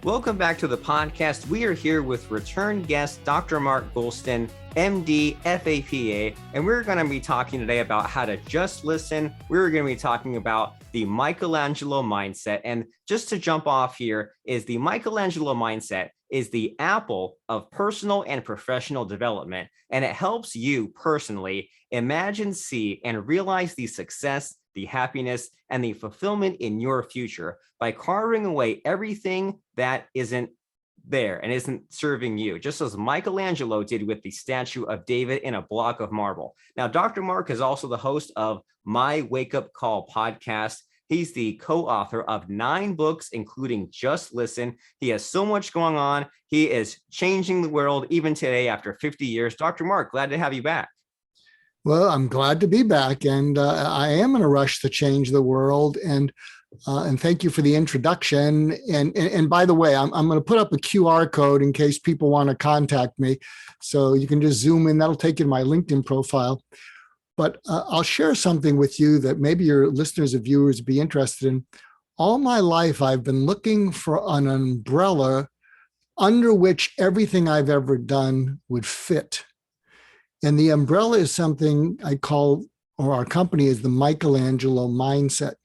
Welcome back to the podcast. We are here with return guest, Dr. Mark Goulston, MD, FAPA, and we're going to be talking today about how to just listen. We're going to be talking about the Michelangelo Mindset. And just to jump off here is the Michelangelo Mindset is the Apple of personal and professional development, and it helps you personally imagine, see, and realize the success, the happiness, and the fulfillment in your future by carving away everything that isn't there and isn't serving you, just as Michelangelo did with the statue of David in a block of marble. Now, Dr. Mark is also the host of My Wake Up Call podcast. He's the co-author of 9 books, including Just Listen. He has so much going on. He is changing the world even today after 50 years. Dr. Mark, glad to have you back. Well, I'm glad to be back, and I am in a rush to change the world. And thank you for the introduction. And by the way, I'm going to put up a QR code in case people want to contact me, so you can just zoom in. That'll take you to my LinkedIn profile. But I'll share something with you that maybe your listeners and viewers would be interested in. All my life, I've been looking for an umbrella under which everything I've ever done would fit. And the umbrella is something I call, or our company is the Michelangelo Mindset.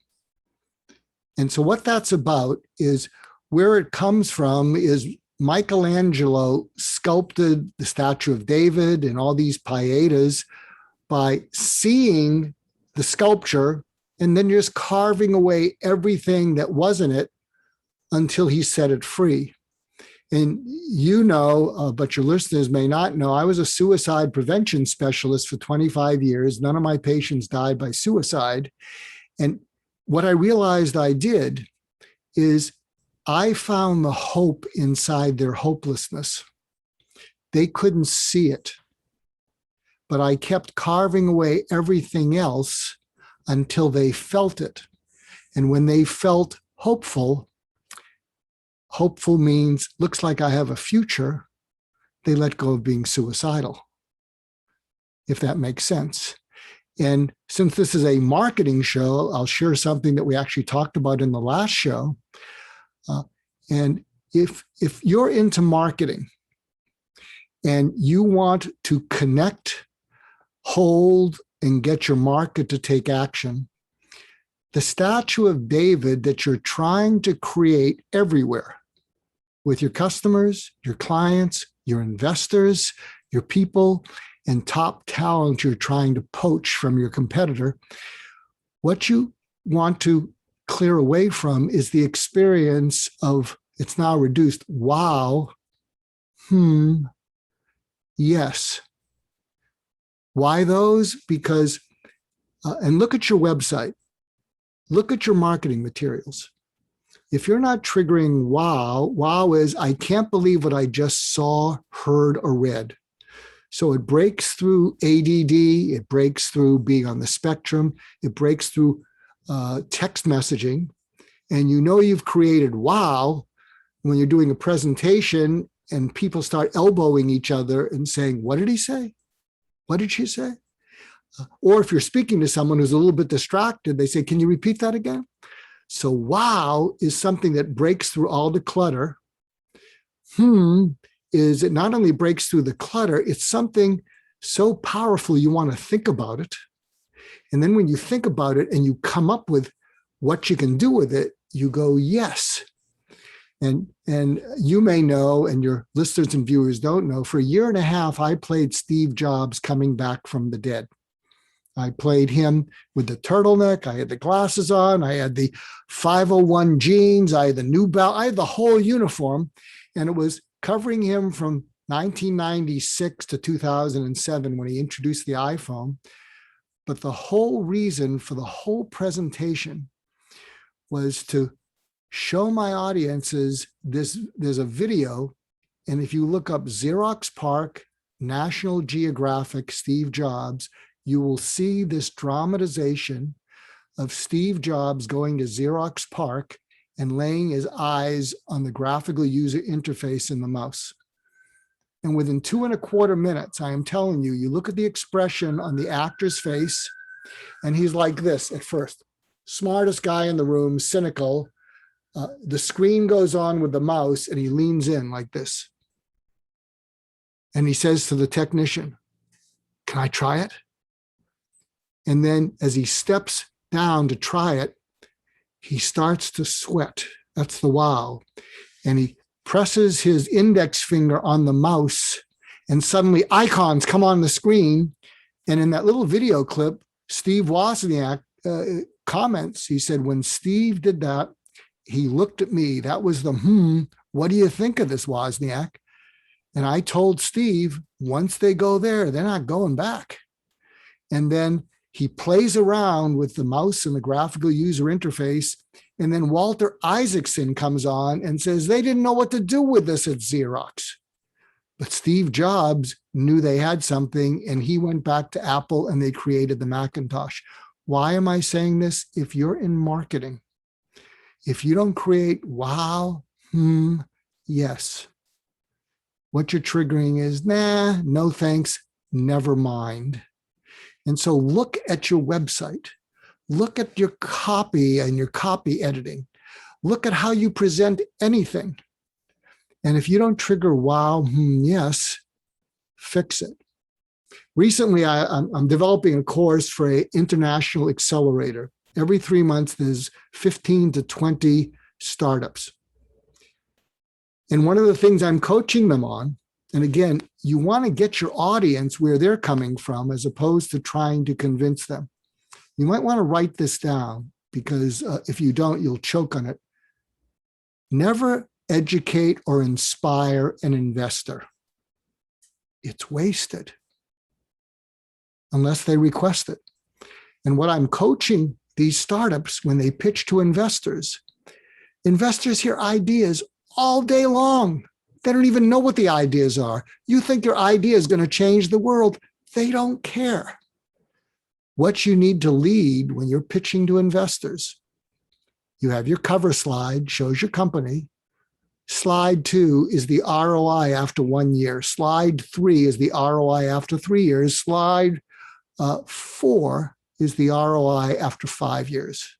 And so what that's about is where it comes from is Michelangelo sculpted the statue of David and all these pietas by seeing the sculpture and then just carving away everything that wasn't it until he set it free. And you know, but your listeners may not know, I was a suicide prevention specialist for 25 years. None of my patients died by suicide. And what I realized I did is I found the hope inside their hopelessness. They couldn't see it, but I kept carving away everything else until they felt it. And when they felt hopeful means, looks like I have a future, they let go of being suicidal, if that makes sense. And since this is a marketing show, I'll share something that we actually talked about in the last show. And if you're into marketing and you want to connect, hold, and get your market to take action, the statue of David that you're trying to create everywhere with your customers, your clients, your investors, your people, and top talent you're trying to poach from your competitor, what you want to clear away from is the experience of, it's now reduced, wow, yes. Why those? Because, and look at your website, look at your marketing materials. If you're not triggering wow is, I can't believe what I just saw, heard, or read. So it breaks through ADD, it breaks through being on the spectrum, it breaks through text messaging, and you know you've created wow when you're doing a presentation and people start elbowing each other and saying, what did he say? What did she say? Or if you're speaking to someone who's a little bit distracted, they say, can you repeat that again? So wow is something that breaks through all the clutter. Is it not only breaks through the clutter, it's something so powerful you want to think about it. And then when you think about it and you come up with what you can do with it, you go, yes. And you may know, and your listeners and viewers don't know, for 1.5 years, I played Steve Jobs coming back from the dead. I played him with the turtleneck. I had the glasses on. I had the 501 jeans. I had the new belt. I had the whole uniform. And it was covering him from 1996 to 2007 when he introduced the iPhone. But the whole reason for the whole presentation was to show my audiences this. There's a video. And if you look up Xerox PARC, National Geographic, Steve Jobs, you will see this dramatization of Steve Jobs going to Xerox PARC and laying his eyes on the graphical user interface in the mouse. And within 2.25 minutes, I am telling you, you look at the expression on the actor's face, and he's like this at first. Smartest guy in the room, cynical. The screen goes on with the mouse and he leans in like this. And he says to the technician, "Can I try it?" And then as he steps down to try it, he starts to sweat. That's the wow. And he presses his index finger on the mouse, and suddenly icons come on the screen. And in that little video clip, Steve Wozniak comments, he said, "When Steve did that, he looked at me. That was the, what do you think of this, Wozniak?" And I told Steve, once they go there, they're not going back. And then he plays around with the mouse and the graphical user interface. And then Walter Isaacson comes on and says, they didn't know what to do with this at Xerox. But Steve Jobs knew they had something, and he went back to Apple and they created the Macintosh. Why am I saying this? If you're in marketing, if you don't create wow, yes, what you're triggering is, nah, no thanks, never mind. And so look at your website. Look at your copy and your copy editing. Look at how you present anything. And if you don't trigger wow, yes, fix it. Recently, I'm developing a course for an international accelerator. Every 3 months, there's 15 to 20 startups. And one of the things I'm coaching them on, and again, you want to get your audience where they're coming from as opposed to trying to convince them. You might want to write this down, because if you don't, you'll choke on it. Never educate or inspire an investor. It's wasted unless they request it. And what I'm coaching these startups, when they pitch to investors, investors hear ideas all day long. They don't even know what the ideas are. You think your idea is going to change the world. They don't care. What you need to lead when you're pitching to investors, you have your cover slide, shows your company. Slide 2 is the ROI after 1 year. Slide 3 is the ROI after 3 years. Slide 4 is the ROI after 5 years.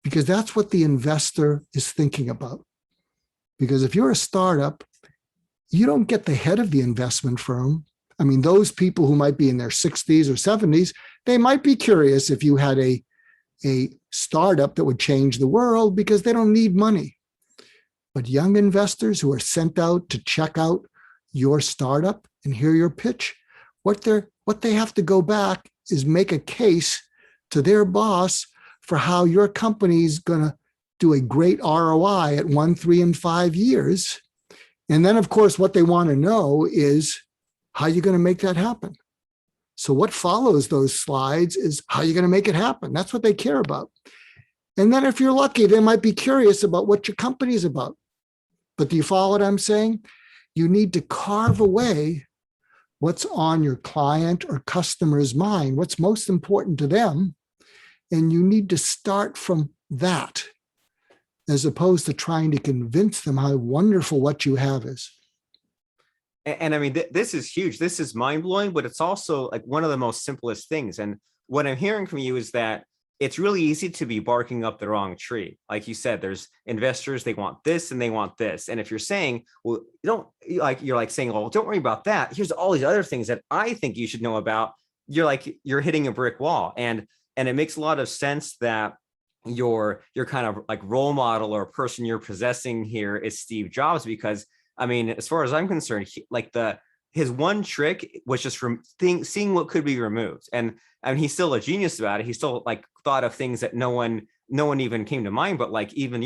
Because that's what the investor is thinking about. Because if you're a startup, you don't get the head of the investment firm. I mean, those people who might be in their 60s or 70s, they might be curious if you had a startup that would change the world, because they don't need money. But young investors who are sent out to check out your startup and hear your pitch, what they have to go back is make a case to their boss for how your company's going to do a great ROI at 1, 3, and 5 years. And then, of course, what they want to know is how you're going to make that happen. So what follows those slides is how you're going to make it happen. That's what they care about. And then if you're lucky, they might be curious about what your company is about. But do you follow what I'm saying? You need to carve away what's on your client or customer's mind, what's most important to them. And you need to start from that, as opposed to trying to convince them how wonderful what you have is. And I mean, this is huge. This is mind-blowing, but it's also like one of the most simplest things. And what I'm hearing from you is that it's really easy to be barking up the wrong tree. Like you said, there's investors, they want this and they want this. And if you're saying, well, you're saying, well, don't worry about that. Here's all these other things that I think you should know about. You're hitting a brick wall. And it makes a lot of sense that your kind of like role model or person you're possessing here is Steve Jobs, because I mean, as far as I'm concerned, his one trick was just seeing what could be removed. And I mean, he's still a genius about it. He still thought of things that no one even came to mind. But even,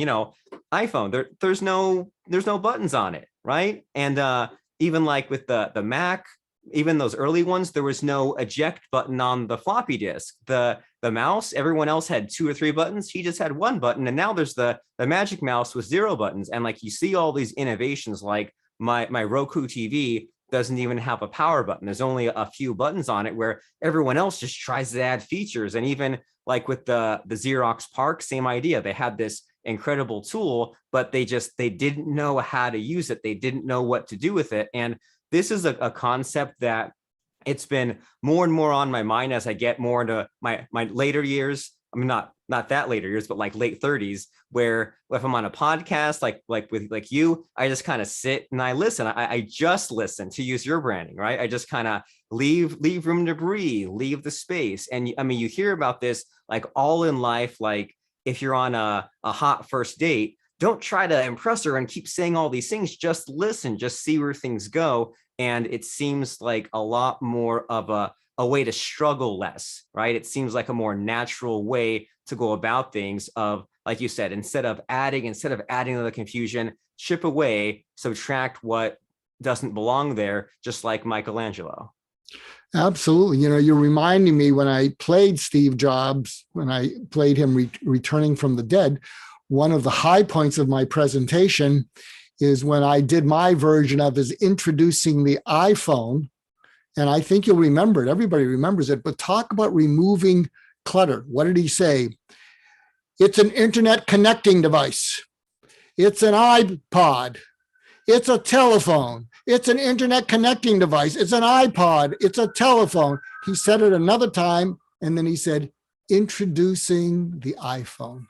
iPhone, there's no buttons on it, right? And even with the Mac, even those early ones, there was no eject button on the floppy disk. The mouse, everyone else had 2 or 3 buttons. He just had 1 button. And now there's the magic mouse with 0 buttons. And you see all these innovations, like my Roku TV doesn't even have a power button. There's only a few buttons on it, where everyone else just tries to add features. And even with the Xerox Park, same idea. They had this incredible tool, but they didn't know how to use it. They didn't know what to do with it. And this is a concept that it's been more and more on my mind as I get more into my later years. I mean, not that later years, but like late 30s, where if I'm on a podcast, like with like you, I just kind of sit and I listen. I just listen, to use your branding, right? I just kind of leave room to breathe, leave the space. And I mean, you hear about this like all in life, like if you're on a hot first date, don't try to impress her and keep saying all these things. Just listen, just see where things go. And it seems like a lot more of a way to struggle less, right? It seems like a more natural way to go about things of, like you said, instead of adding to the confusion, chip away, subtract what doesn't belong there, just like Michelangelo. Absolutely. You know, you're reminding me when I played Steve Jobs, when I played him returning from the dead, one of the high points of my presentation is when I did my version of is introducing the iPhone. And I think you'll remember it. Everybody remembers it, but talk about removing clutter. What did he say? It's an internet connecting device. It's an iPod. It's a telephone. It's an internet connecting device. It's an iPod. It's a telephone. He said it another time, and then he said, introducing the iPhone.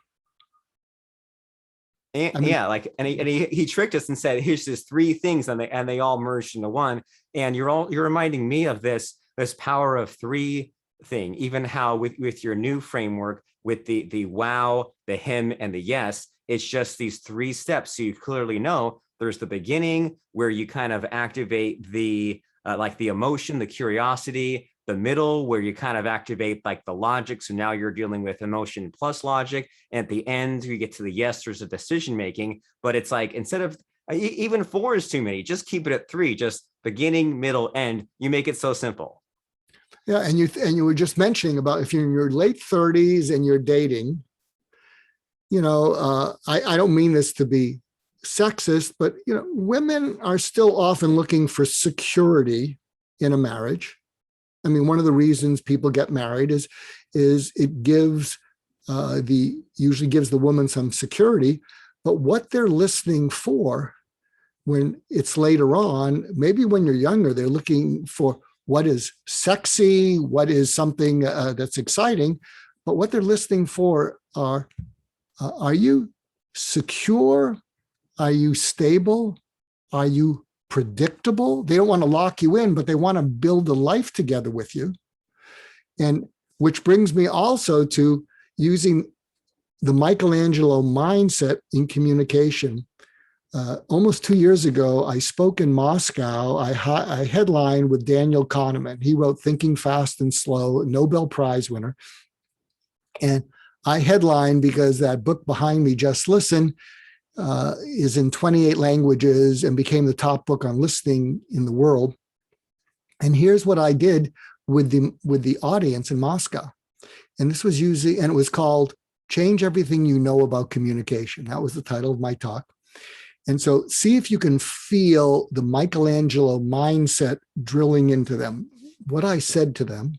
And, I mean, yeah, like, and he tricked us and said, here's just three things, and they all merged into one. And you're reminding me of this power of three thing, even how with your new framework, with the wow, the him, and the yes, it's just these three steps. So you clearly know there's the beginning where you kind of activate the like the emotion, the curiosity, the middle where you kind of activate like the logic. So now you're dealing with emotion plus logic. And at the end, you get to the yes, there's a decision making. But it's like, instead of even four is too many, just keep it at three, just beginning, middle, end. You make it so simple. Yeah, and you were just mentioning about if you're in your late 30s and you're dating, you know, I don't mean this to be sexist, but you know, women are still often looking for security in a marriage. I mean, one of the reasons people get married is it gives usually gives the woman some security, but what they're listening for when it's later on, maybe when you're younger, they're looking for what is sexy, what is something that's exciting, but what they're listening for are you secure? Are you stable? Are you predictable? They don't want to lock you in, but they want to build a life together with you. And which brings me also to using the Michelangelo mindset in communication. Almost 2 years ago, I spoke in Moscow. I headlined with Daniel Kahneman. He wrote Thinking Fast and Slow, Nobel Prize winner. And I headlined because that book behind me, Just Listen, is in 28 languages and became the top book on listening in the world. And here's what I did with the audience in Moscow. And this was and it was called Change Everything You Know About Communication. That was the title of my talk. And so see if you can feel the Michelangelo mindset drilling into them. What I said to them,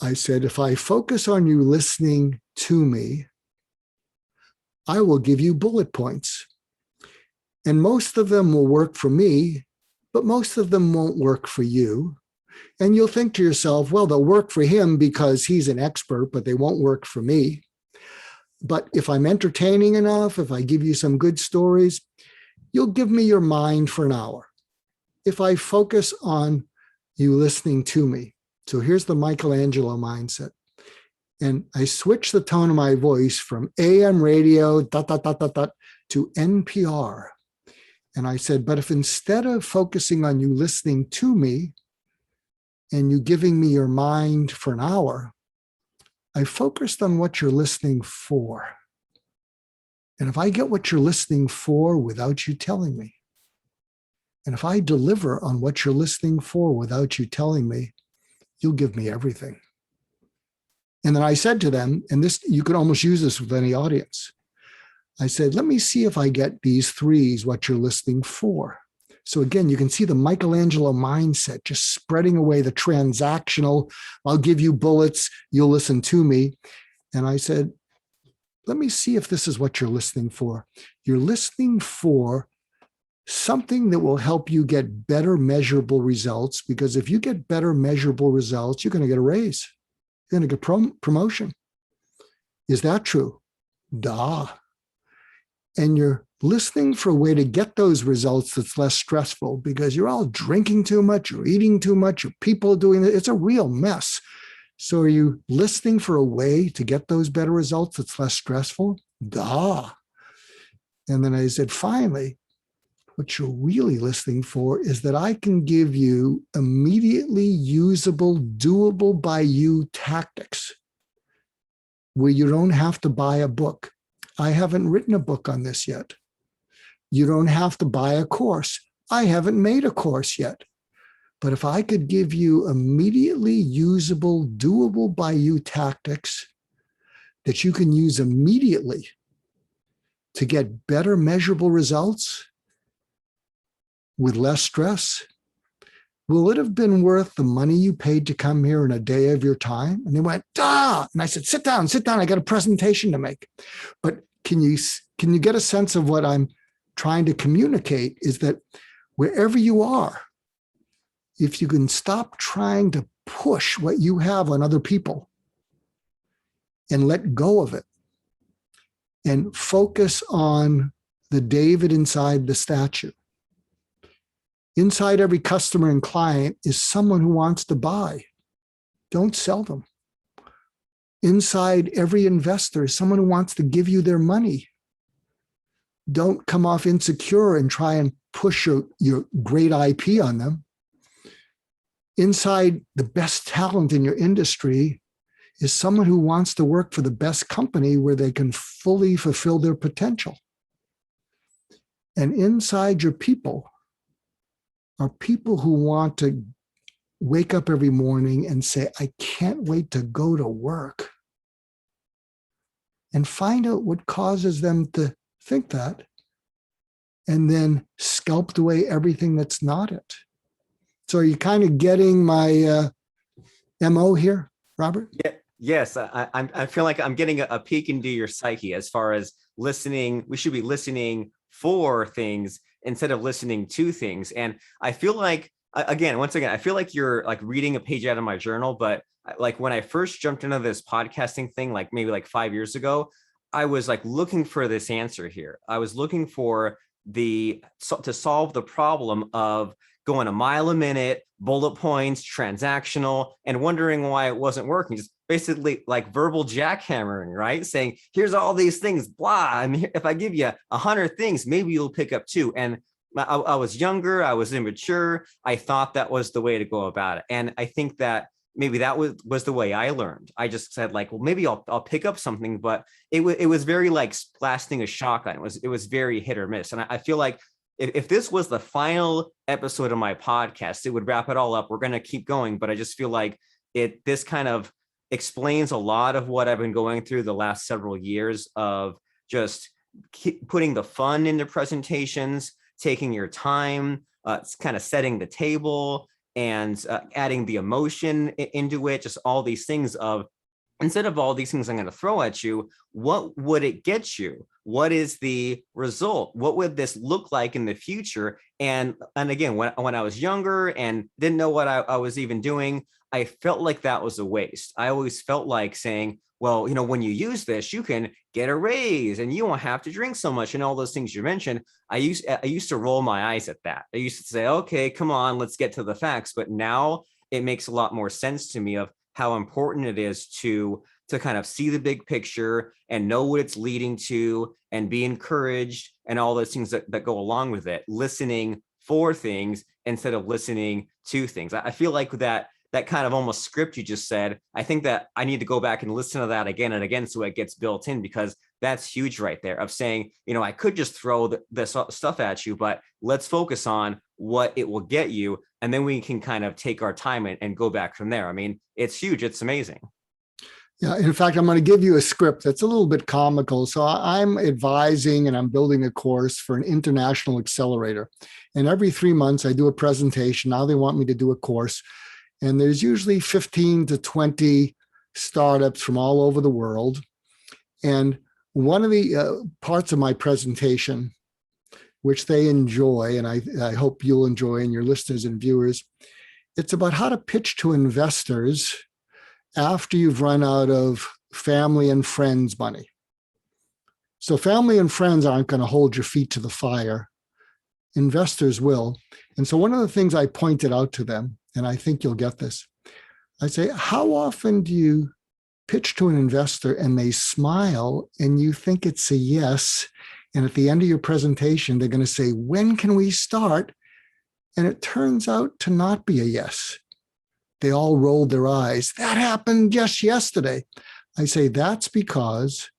I said, if I focus on you listening to me, I will give you bullet points. And most of them will work for me, but most of them won't work for you. And you'll think to yourself, well, they'll work for him because he's an expert, but they won't work for me. But if I'm entertaining enough, if I give you some good stories, you'll give me your mind for an hour. If I focus on you listening to me. So here's the Michelangelo mindset. And I switched the tone of my voice from AM radio, to NPR. And I said, but if instead of focusing on you listening to me and you giving me your mind for an hour, I focused on what you're listening for. And if I get what you're listening for without you telling me, and if I deliver on what you're listening for without you telling me, you'll give me everything. And then I said to them, and this, you could almost use this with any audience. I said, let me see if I get these threes, what you're listening for. So again, you can see the Michelangelo mindset, just spreading away the transactional. I'll give you bullets, you'll listen to me. And I said, let me see if this is what you're listening for. You're listening for something that will help you get better measurable results, because if you get better measurable results, you're going to get a raise. You're going to get promotion. Is that true? Duh. And you're listening for a way to get those results that's less stressful because you're all drinking too much, you're eating too much, your people doing it. It's a real mess. So are you listening for a way to get those better results that's less stressful? Duh. And then I said, finally, what you're really listening for is that I can give you immediately usable, doable by you tactics where you don't have to buy a book. I haven't written a book on this yet. You don't have to buy a course. I haven't made a course yet. But if I could give you immediately usable, doable by you tactics that you can use immediately to get better measurable results with less stress, will it have been worth the money you paid to come here in a day of your time? And they went, duh. And I said, sit down. I got a presentation to make. But can you get a sense of what I'm trying to communicate is that wherever you are, if you can stop trying to push what you have on other people and let go of it and focus on the David inside the statue. Inside every customer and client is someone who wants to buy. Don't sell them. Inside every investor is someone who wants to give you their money. Don't come off insecure and try and push your great IP on them. Inside the best talent in your industry is someone who wants to work for the best company where they can fully fulfill their potential. And inside your people are people who want to wake up every morning and say, I can't wait to go to work. And find out what causes them to think that, and then sculpt away everything that's not it. So are you kind of getting my MO here, Robert? Yeah. Yes, I feel like I'm getting a peek into your psyche as far as listening. We should be listening for things instead of listening to things. And I feel like, once again, I feel like you're like reading a page out of my journal. But like when I first jumped into this podcasting thing, like maybe like 5 years ago, I was like looking for this answer here. I was looking for to solve the problem of going a mile a minute, bullet points, transactional, and wondering why it wasn't working. Just basically like verbal jackhammering, right? Saying, here's all these things, blah. I mean, if I give you 100 things, maybe you'll pick up 2. And I was younger, I was immature. I thought that was the way to go about it. And I think that maybe that was the way I learned. I just said like, well, maybe I'll pick up something, but it was very like blasting a shotgun. It was very hit or miss. And I feel like if this was the final episode of my podcast, it would wrap it all up. We're going to keep going, but I just feel like this kind of explains a lot of what I've been going through the last several years of just putting the fun into presentations, taking your time, kind of setting the table, and adding the emotion into it, just all these things of, instead of all these things I'm going to throw at you, what would it get you? What is the result? What would this look like in the future? And again, when I was younger and didn't know what I was even doing, I felt like that was a waste. I always felt like saying, well, when you use this, you can get a raise and you won't have to drink so much, and all those things you mentioned. I used to roll my eyes at that. I used to say, okay, come on, let's get to the facts. But now it makes a lot more sense to me of how important it is to kind of see the big picture and know what it's leading to and be encouraged and all those things that go along with it. Listening for things instead of listening to things. I feel like that kind of almost script you just said, I think that I need to go back and listen to that again and again so it gets built in, because that's huge right there of saying, I could just throw this stuff at you, but let's focus on what it will get you. And then we can kind of take our time and go back from there. I mean, it's huge. It's amazing. Yeah. In fact, I'm going to give you a script that's a little bit comical. So I'm advising and I'm building a course for an international accelerator. And every 3 months I do a presentation. Now they want me to do a course. And there's usually 15 to 20 startups from all over the world. And one of the parts of my presentation, which they enjoy, and I hope you'll enjoy, and your listeners and viewers, it's about how to pitch to investors after you've run out of family and friends money. So family and friends aren't going to hold your feet to the fire. Investors will. And so one of the things I pointed out to them, and I think you'll get this, I say, how often do you pitch to an investor and they smile and you think it's a yes? And at the end of your presentation, they're going to say, when can we start? And it turns out to not be a yes. They all rolled their eyes. That happened just yesterday. I say, that's because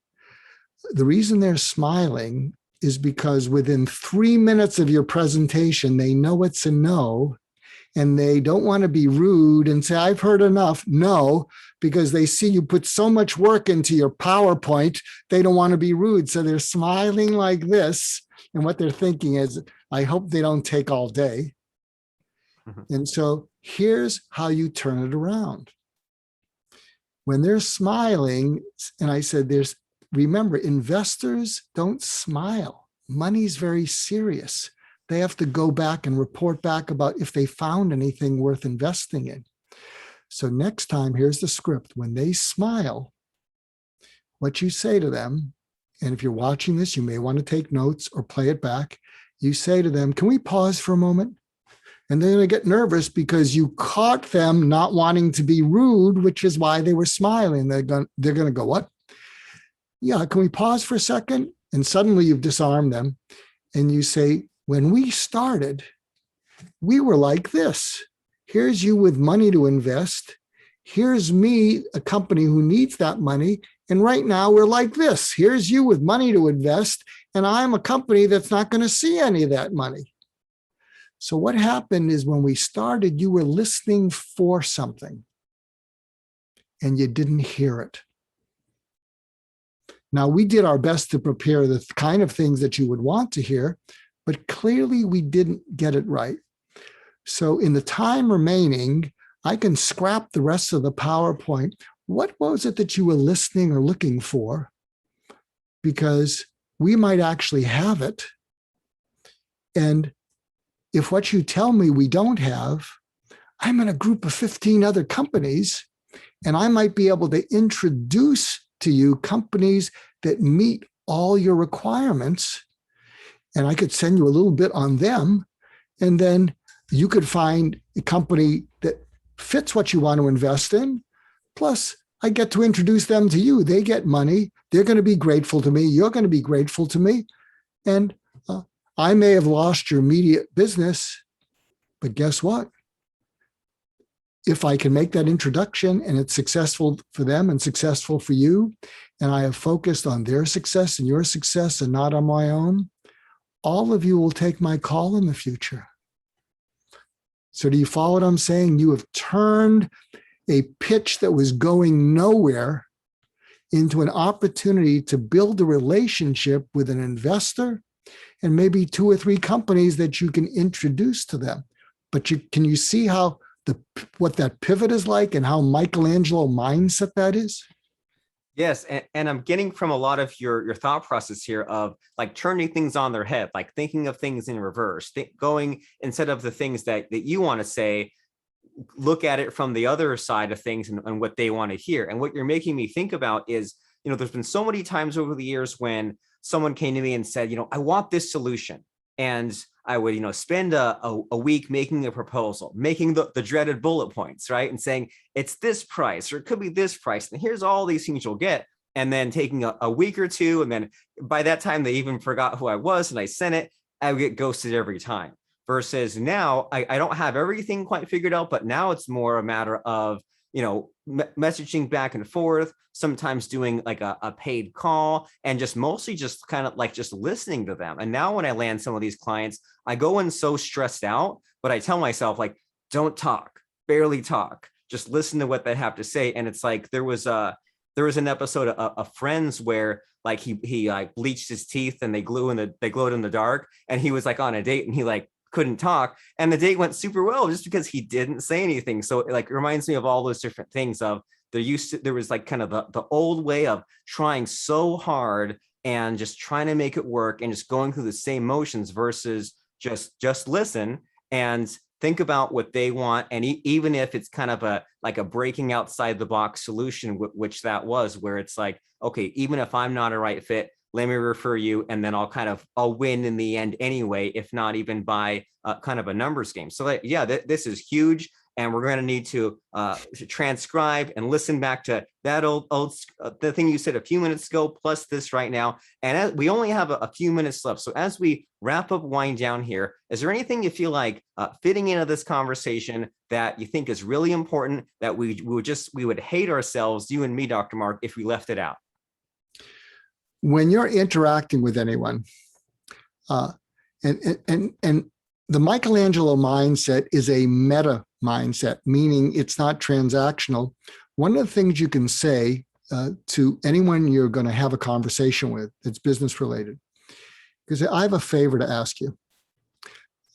the reason they're smiling is because within 3 minutes of your presentation, they know it's a no, and they don't want to be rude and say, I've heard enough. No, because they see you put so much work into your PowerPoint, they don't want to be rude. So they're smiling like this. And what they're thinking is, I hope they don't take all day. Mm-hmm. And so here's how you turn it around. When they're smiling, and I said, remember, investors don't smile. Money's very serious. They have to go back and report back about if they found anything worth investing in. So next time, here's the script. When they smile, what you say to them, and if you're watching this, you may want to take notes or play it back. You say to them, can we pause for a moment? And they're going to get nervous because you caught them not wanting to be rude, which is why they were smiling. They're going to go, what? Yeah, can we pause for a second? And suddenly you've disarmed them. And you say, when we started, we were like this. Here's you with money to invest. Here's me, a company who needs that money. And right now we're like this. Here's you with money to invest. And I'm a company that's not going to see any of that money. So what happened is when we started, you were listening for something and you didn't hear it. Now, we did our best to prepare the kind of things that you would want to hear, but clearly we didn't get it right. So in the time remaining, I can scrap the rest of the PowerPoint. What was it that you were listening or looking for? Because we might actually have it. And if what you tell me we don't have, I'm in a group of 15 other companies, and I might be able to introduce to you companies that meet all your requirements. And I could send you a little bit on them. And then you could find a company that fits what you want to invest in. Plus, I get to introduce them to you. They get money. They're going to be grateful to me. You're going to be grateful to me. And I may have lost your immediate business, but guess what? If I can make that introduction and it's successful for them and successful for you, and I have focused on their success and your success and not on my own, all of you will take my call in the future. So do you follow what I'm saying? You have turned a pitch that was going nowhere into an opportunity to build a relationship with an investor and maybe 2 or 3 companies that you can introduce to them. But can you see how what that pivot is like and how Michelangelo mindset that is? Yes, and I'm getting from a lot of your thought process here of like turning things on their head, like thinking of things in reverse, going instead of the things that you want to say, look at it from the other side of things and what they want to hear. And what you're making me think about is, there's been so many times over the years when someone came to me and said, I want this solution. And I would, spend a week making a proposal, making the dreaded bullet points, right? And saying, it's this price, or it could be this price. And here's all these things you'll get. And then taking a week or two. And then by that time, they even forgot who I was and I sent it. I would get ghosted every time. Versus now, I don't have everything quite figured out, but now it's more a matter of, messaging back and forth, sometimes doing like a paid call and just mostly just kind of like just listening to them. And now when I land some of these clients, I go in so stressed out, but I tell myself like, don't talk, barely talk, just listen to what they have to say. And it's like, there was an episode of Friends where like he like bleached his teeth and they glowed in the dark. And he was like on a date and he like couldn't talk, and the date went super well just because he didn't say anything. So it like reminds me of all those different things of there was like kind of the old way of trying so hard and just trying to make it work and just going through the same motions versus just listen. And think about what they want. And even if it's kind of like a breaking outside the box solution, which that was, where it's like, okay, even if I'm not a right fit, let me refer you, and then I'll win in the end anyway, if not even by kind of a numbers game. So yeah, this is huge. And we're going to need to transcribe and listen back to that the thing you said a few minutes ago, plus this right now. And we only have a few minutes left. So as we wrap up, wind down here, is there anything you feel like fitting into this conversation that you think is really important that we would hate ourselves, you and me, Dr. Mark, if we left it out? When you're interacting with anyone, and the Michelangelo mindset is a meta mindset, meaning it's not transactional. One of the things you can say to anyone you're going to have a conversation with that's business related, because I have a favor to ask you.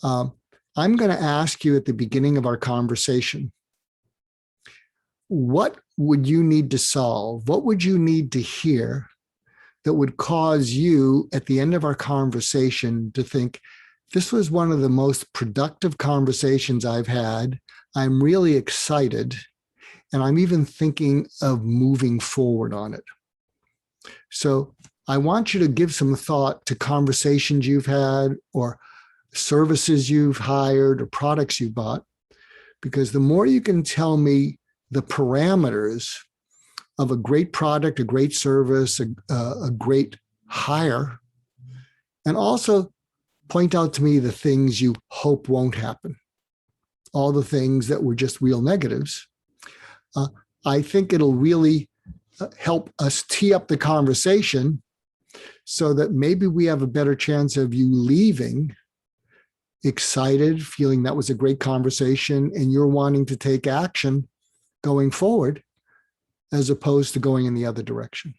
I'm going to ask you at the beginning of our conversation, what would you need to solve? What would you need to hear that would cause you at the end of our conversation to think, this was one of the most productive conversations I've had. I'm really excited, and I'm even thinking of moving forward on it. So I want you to give some thought to conversations you've had, or services you've hired, or products you bought, because the more you can tell me the parameters of a great product, a great service, a great hire, and also point out to me the things you hope won't happen, all the things that were just real negatives. I think it'll really help us tee up the conversation so that maybe we have a better chance of you leaving excited, feeling that was a great conversation, and you're wanting to take action going forward, as opposed to going in the other direction.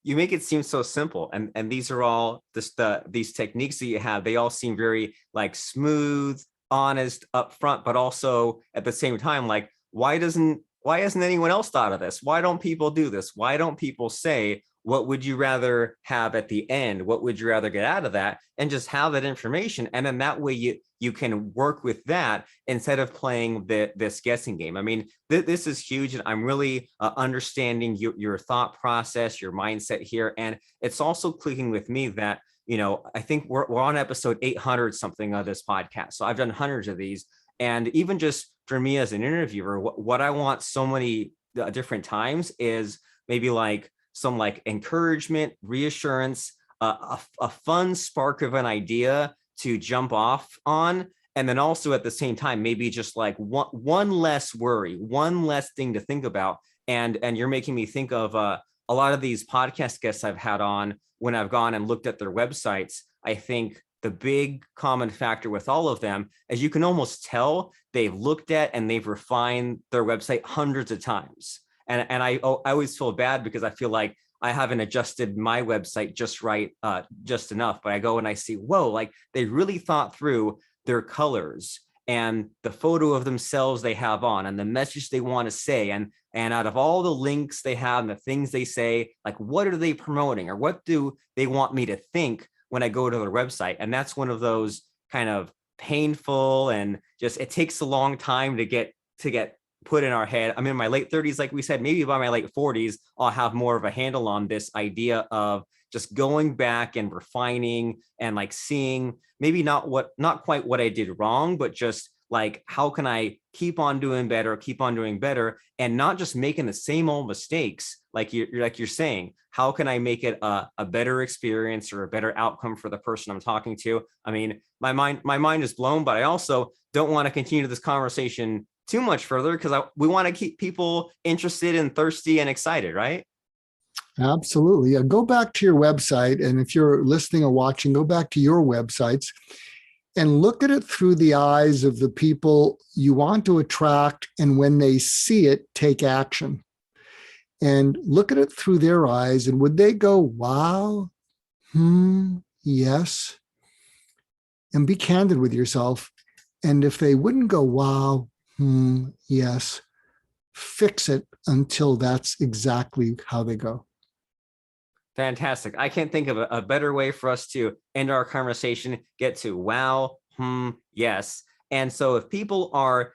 You make it seem so simple, and these are all these techniques that you have. They all seem very like smooth, honest, upfront, but also at the same time, like why hasn't anyone else thought of this? Why don't people do this? Why don't people say, what would you rather have at the end? What would you rather get out of that? And just have that information, and then that way you can work with that instead of playing this guessing game. I mean, this is huge, and I'm really understanding your thought process, your mindset here. And it's also clicking with me that, I think we're on episode 800 something of this podcast. So I've done hundreds of these. And even just for me as an interviewer, what I want so many different times is maybe like some like encouragement, reassurance, a fun spark of an idea to jump off on. And then also at the same time, maybe just like one less worry, one less thing to think about. And you're making me think of a lot of these podcast guests I've had on when I've gone and looked at their websites. I think the big common factor with all of them, as you can almost tell, they've looked at and they've refined their website hundreds of times. And I always feel bad because I feel like I haven't adjusted my website just right, just enough. But I go and I see, whoa, like they really thought through their colors and the photo of themselves they have on and the message they want to say. And out of all the links they have and the things they say, like what are they promoting, or what do they want me to think when I go to their website? And that's one of those kind of painful, and just it takes a long time to get put in our head. I'm in my late 30s, like we said. Maybe by my late 40s, I'll have more of a handle on this idea of just going back and refining and like seeing maybe not quite what I did wrong, but just like, how can I keep on doing better, and not just making the same old mistakes. Like you're saying, how can I make it a better experience or a better outcome for the person I'm talking to? I mean, my mind is blown, but I also don't want to continue this conversation too much further because we want to keep people interested and thirsty and excited, right? Absolutely. Yeah, go back to your website. And if you're listening or watching, go back to your websites and look at it through the eyes of the people you want to attract. And when they see it, take action. And look at it through their eyes. And would they go, wow, yes? And be candid with yourself. And if they wouldn't go, wow, yes, fix it until that's exactly how they go. Fantastic. I can't think of a better way for us to end our conversation, get to wow, Yes. And so if people are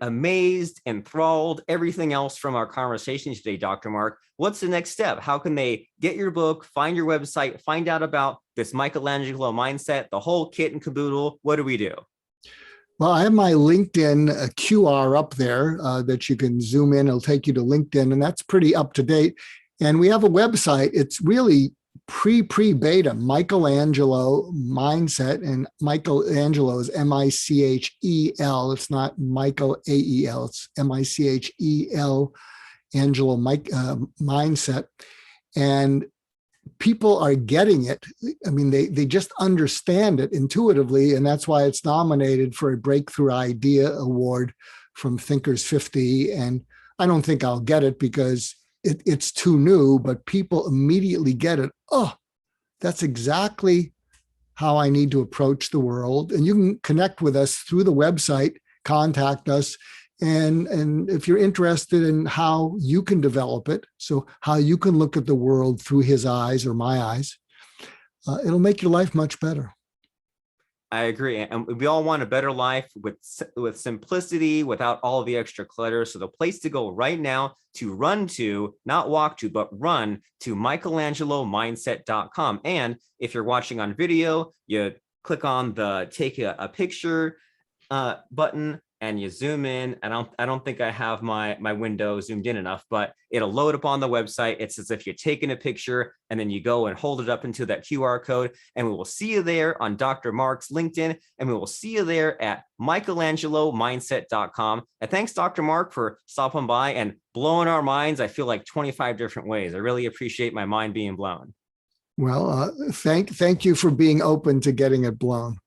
amazed, enthralled, everything else from our conversation today, Dr. Mark, what's the next step? How can they get your book, find your website, find out about this Michelangelo mindset, the whole kit and caboodle? What do we do? Well, I have my LinkedIn QR up there that you can zoom in. It'll take you to LinkedIn, and that's pretty up to date. And we have a website. It's really pre-beta, Michelangelo Mindset, and Michelangelo is Michel. It's not Michael Ael. It's Michel Angelo Mindset, and people are getting it. I mean, they just understand it intuitively, and that's why it's nominated for a Breakthrough Idea Award from Thinkers 50. And I don't think I'll get it because it's too new, but people immediately get it. Oh, that's exactly how I need to approach the world. And you can connect with us through the website, contact us. And if you're interested in how you can develop it, so how you can look at the world through his eyes or my eyes, it'll make your life much better. I agree. And we all want a better life with simplicity, without all the extra clutter. So the place to go right now to run to, not walk to, but run to MichelangeloMindset.com. And if you're watching on video, you click on the take a picture button and you zoom in. I don't think I have my window zoomed in enough, but it'll load up on the website. It's as if you're taking a picture and then you go and hold it up into that QR code, and we will see you there on Dr. Mark's LinkedIn, and we will see you there at MichelangeloMindset.com. And thanks, Dr. Mark, for stopping by and blowing our minds. I feel like 25 different ways. I really appreciate my mind being blown. Well, thank you for being open to getting it blown.